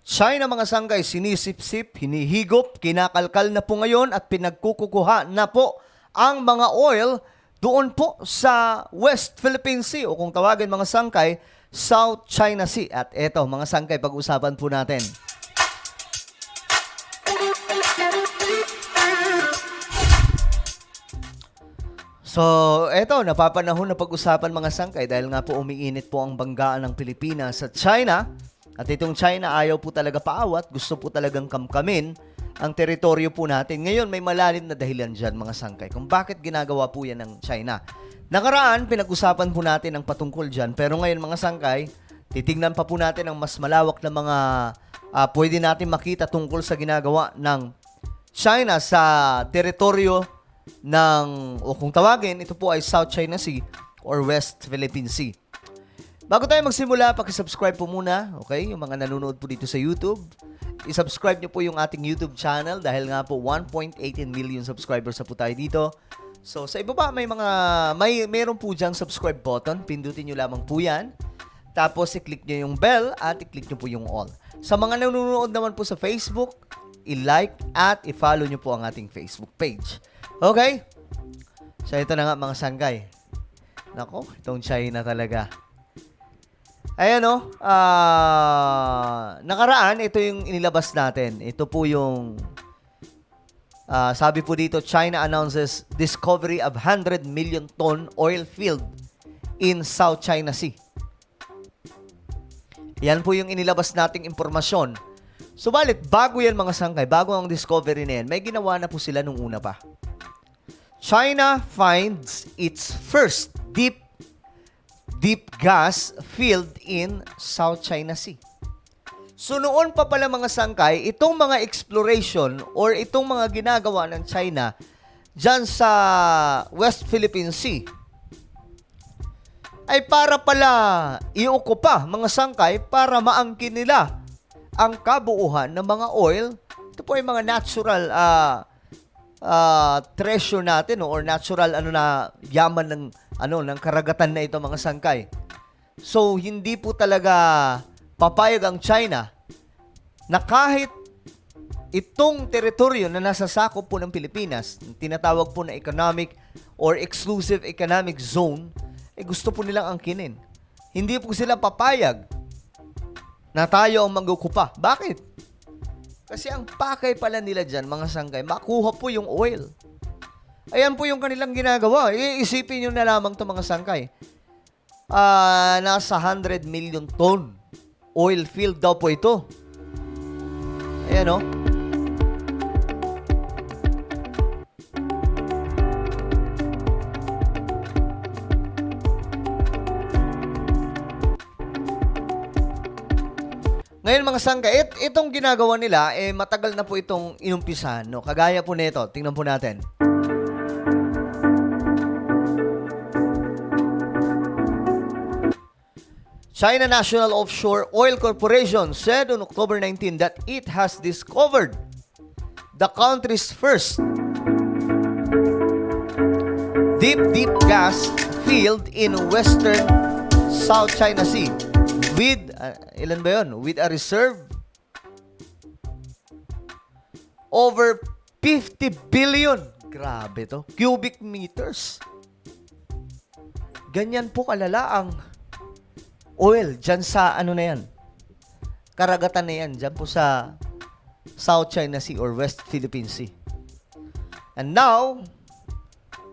China mga sanggay, sinisip-sip, hinihigop, kinakalkal na po ngayon at pinagkukukuha na po ang mga oil doon po sa West Philippine Sea o kung tawagin mga sangkay, South China Sea. At eto mga sangkay, pag-usapan po natin. So, eto, napapanahon na pag-usapan mga sangkay dahil nga po umiinit po ang banggaan ng Pilipinas sa China. At itong China ayaw po talaga paawat, gusto po talagang kamkamin ang teritoryo po natin. Ngayon, may malalim na dahilan dyan mga sangkay kung bakit ginagawa po yan ng China. Nakaraan, pinag-usapan po natin ang patungkol dyan. Pero ngayon mga sangkay, titignan pa po natin ang mas malawak na mga pwede natin makita tungkol sa ginagawa ng China sa teritoryo ng, o kung tawagin, ito po ay South China Sea or West Philippine Sea. Bago tayo magsimula, pakisubscribe po muna, okay? Yung mga nanonood po dito sa YouTube, isubscribe nyo po yung ating YouTube channel dahil nga po 1.18 million subscribers na po tayo dito. So, sa ibaba, mayroon po dyan subscribe button. Pindutin nyo lamang po yan. Tapos, i-click nyo yung bell at i-click nyo po yung all. Sa mga nanonood naman po sa Facebook, i-like at i-follow nyo po ang ating Facebook page. Okay? So, ito na nga mga sanggay. Nako, itong China talaga. Ayan o, nakaraan, ito yung inilabas natin. Ito po yung, sabi po dito, China announces discovery of 100 million ton oil field in South China Sea. Yan po yung inilabas nating impormasyon. Subalit, bago yan mga sangkay, bago ang discovery na yan, may ginawa na po sila nung una pa. China finds its first deep gas field in South China Sea. So noon pa pala mga sangkay, itong mga exploration or itong mga ginagawa ng China dyan sa West Philippine Sea ay para pala iukupa mga sangkay para maangkin nila ang kabuuhan ng mga oil. Ito po ay mga natural treasure natin or natural yaman ng karagatan na ito mga sangkay. So hindi po talaga papayag ang China na kahit itong teritoryo na nasa sakop po ng Pilipinas, tinatawag po na economic or exclusive economic zone, gusto po nilang angkinin. Hindi po sila papayag na tayo ang mag-ukupa. Bakit? Kasi ang pakay pala nila dyan, mga sangkay, makuha po yung oil. Ayan po yung kanilang ginagawa. Iisipin nyo na lamang ito, mga sangkay. Nasa 100 million ton oil field daw po ito. Ayan o. Ngayon mga sangkay, itong ginagawa nila, matagal na po itong inumpisahan, no? Kagaya po nito, tingnan po natin. China National Offshore Oil Corporation said on October 19 that it has discovered the country's first deep gas field in western South China Sea with ilan ba yun? With a reserve over 50 billion. Grabe to. Cubic meters. Ganyan po kalala ang oil dyan sa na yan. Karagatan na yan. Dyan po sa South China Sea or West Philippine Sea. And now,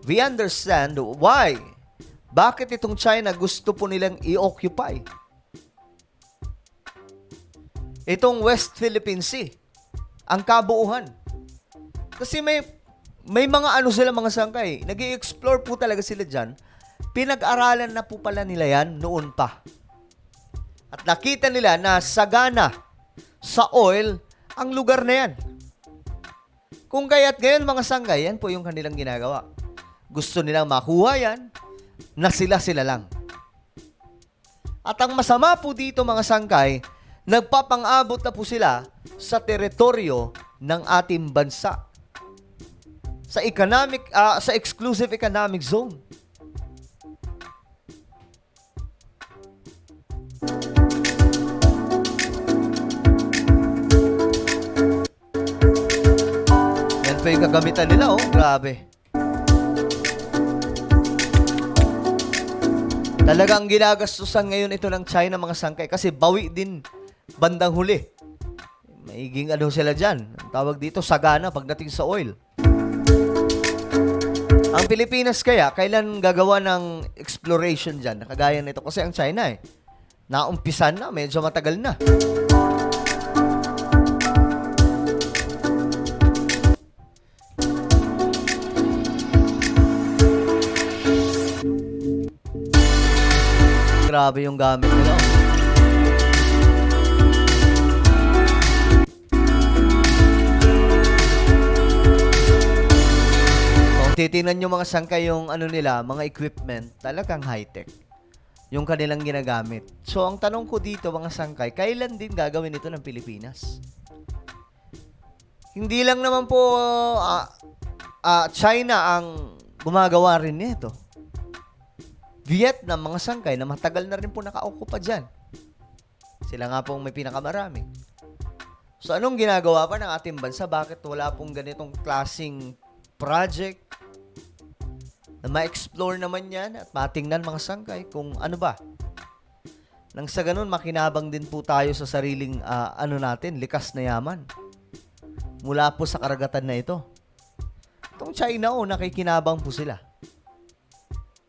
we understand why. Bakit itong China gusto po nilang i-occupy itong West Philippine Sea, ang kabuuhan. Kasi may mga sila mga sangkay. Nag-i-explore po talaga sila dyan. Pinag-aralan na po pala nila yan noon pa. At nakita nila na sagana sa oil ang lugar na yan. Kung kaya't ngayon mga sangkay, yan po yung kanilang ginagawa. Gusto nilang makuha yan na sila lang. At ang masama po dito mga sangkay, nagpapang-abot na po sila sa teritoryo ng ating bansa. Sa exclusive economic zone. kagamitan nila, oh. Grabe. Talagang ginagastusan ngayon ito ng China, mga sangkay, kasi bawi din bandang huli. Maiging ano sila dyan. Ang tawag dito, sagana pagdating sa oil. Ang Pilipinas kaya, kailan gagawa ng exploration dyan? Nakagaya nito kasi ang China naumpisan na, medyo matagal na. Grabe yung gamit nila. Kung titingnan nyo mga sangkay yung ano nila, mga equipment, talagang high-tech. Yung kanilang ginagamit. So, ang tanong ko dito mga sangkay, kailan din gagawin ito ng Pilipinas? Hindi lang naman po China ang gumagawa rin nito. Vietnam, mga sangkay, na matagal na rin po nakaukupa dyan. Sila nga pong may pinakamarami. So, anong ginagawa pa ng ating bansa? Bakit wala pong ganitong klaseng project na ma-explore naman yan at matingnan, mga sangkay, kung ano ba? Nang sa ganun, makinabang din po tayo sa sariling, likas na yaman. Mula po sa karagatan na ito. Itong China, nakikinabang po sila.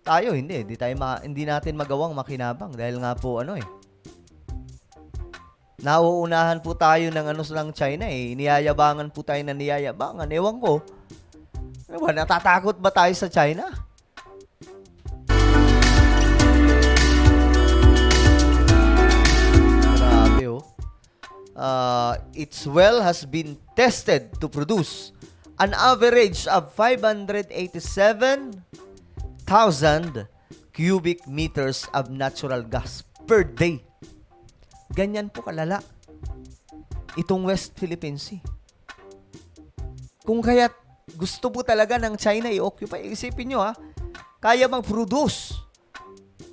Tayo, hindi natin magawang makinabang dahil nga po nauunahan po tayo ng China Niyayabangan po tayo na niyayabangan. Ewan ko. Ano ba, natatakot ba tayo sa China? Grabe, its well has been tested to produce an average of 587,000 cubic meters of natural gas per day. Ganyan po kalala itong West Philippine Sea. Kung kaya gusto po talaga ng China i-occupy, isipin nyo kaya mag-produce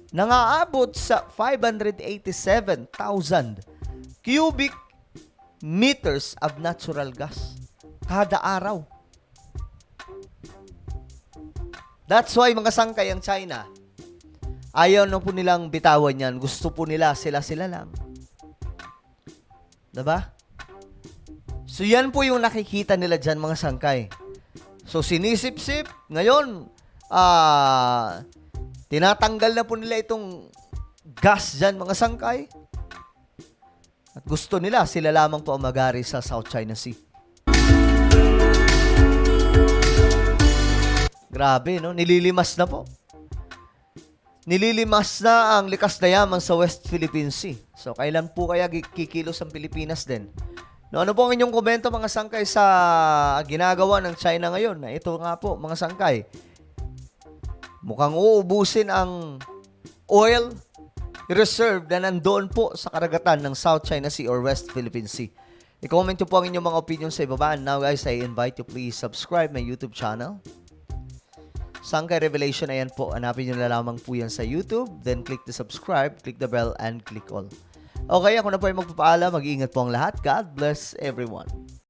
nang aabot sa 587,000 cubic meters of natural gas kada araw. That's why mga sangkay ang China, ayaw na po nilang bitawan yan. Gusto po nila sila lang. Diba? So yan po yung nakikita nila dyan, mga sangkay. So sinisip-sip. Ngayon, tinatanggal na po nila itong gas dyan, mga sangkay. At gusto nila, sila lamang po ang mag-ari sa South China Sea. Grabe, no? Nililimas na po. Nililimas na ang likas na yaman sa West Philippine Sea. So, kailan po kaya kikilos ang Pilipinas din? No, ano po ang inyong komento, mga sangkay, sa ginagawa ng China ngayon? Na ito nga po, mga sangkay, mukhang uubusin ang oil reserve na nandoon po sa karagatan ng South China Sea or West Philippine Sea. I-comment nyo po ang inyong mga opinion sa ibaba. And now, guys, I invite you please subscribe my YouTube channel. Sangkay Revelation, ayan po. Hanapin nyo na lamang po yan sa YouTube. Then click the subscribe, click the bell, and click all. Okay, ako na po ay magpapaalam. Mag-iingat po ang lahat. God bless everyone.